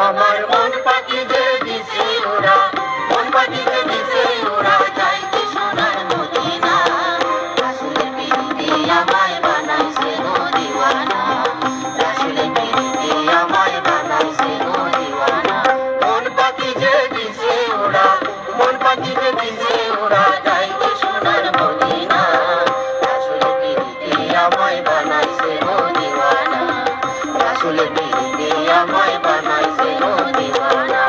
আমার মন পাখি যে দিছে ওরা, মন পাখি যে দিছে ওরা, যাইতে সোনার মদিনা। রাসূলের পিরিতে আমায় বানাইছে গো দিওয়ানা, রাসূলের পিরিতে আমায় বানাইছে গো দিওয়ানা। মন পাখি যে দিছে ওরা, মন পাখি যে দিছে ওরা, যাইতে সোনার মদিনা। রাসূলের পিরিতে আমায় বানাইছে গো দিওয়ানা, রাসূলের পিরিতে আমায় বানাইছে গো দিওয়ানা।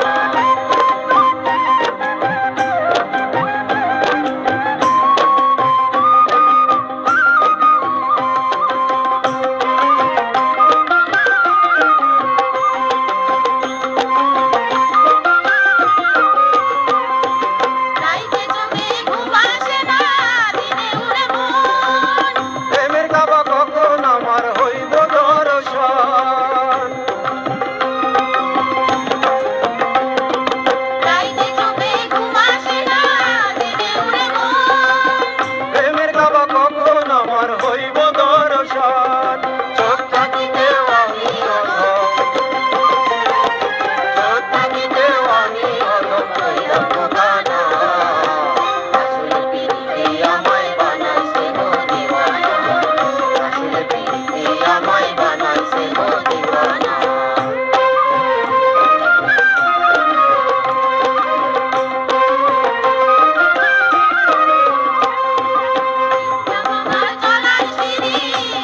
রাইতে চোখে ঘুম আসে না, দিনে উড়ে মন। প্রেমের কাবা কখন আমার হইব দর্শন। রাইতে চোখে ঘুম আসে না, দিনে উড়ে মন। প্রেমের কাবা কখন আমার হইব দর্শন। চোখ থাকিতেও আমি অধম, চোখ থাকিতেও আমি অধম হইলাম বোকানা। রাসূলের পিরিতে আমায় বানাইছে গো দিওয়ানা, রাসূলের পিরিতে আমায় বানাইছে গো দিওয়ানা। আমার চলার সিঁড়ি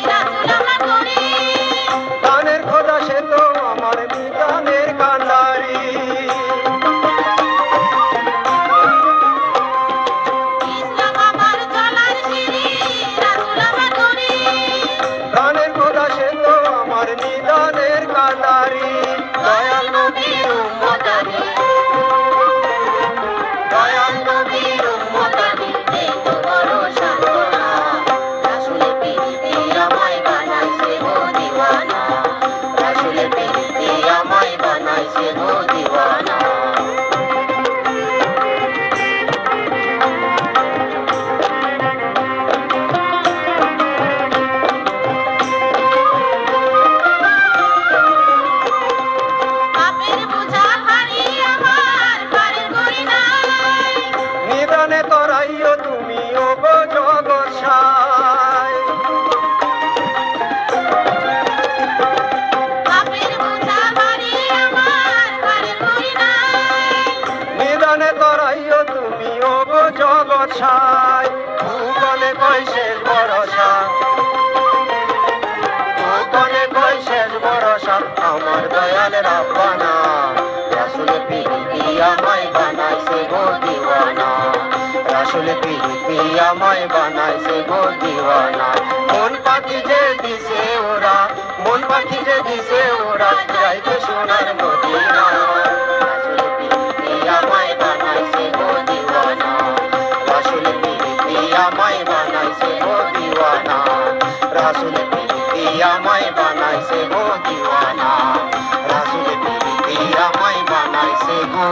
রাসূল আমার তরি, গানের খোদা সে তো আমার নিদানের কান্ডারি। ইসলাম আমার চলার সিঁড়ি রাসূল আমার তরি। গানের খোদা সে তো আমার নিদানের কান্ডারি। দয়াল নবীর উম্মত আমি, দয়াল নবীর উম্মত আমি, এই তো বড় সান্ত্বনা। রাসূলের পিরিতে আমায় বানাইছে গো দিওয়ানা, রাসূলের পিরিতে আমায় বানাইছে গো দিওয়ানা। পাপের বোঝা ভারী আমার পারে করি নাই, নিদানে তরাইও তুমি ও গো জগৎ সাই। পাপের বোঝা ভারী আমার পারে করি নাই। নিদানে তরাইও তুমি ও গো জগৎ সাই। ভূগোলে কই শেষ ভরসা, ভূগোলে কই শেষ ভরসা, আমার দয়াল রাব্বানা। রাসূলের পিরিতে আমায় বানাইছে গো দিওয়ানা, রাসূলের পিরিতে আমায় বানাইছে গো দিওয়ানা। মন পাখি যে দিছে ওরা, মন পাখি যে দিছে ওরা, যাইতে সোনার মদিনা। রাসূলের পিরিতে আমায় বানাইছে গো দিওয়ানা, রাসূলের পিরিতে আমায় বানাইছে গো দিওয়ানা, রাসূলের পিরিতে আমায় বানাইছে গো দিওয়ানা, রাসূলের পিরিতে আমায় বানাইছে গো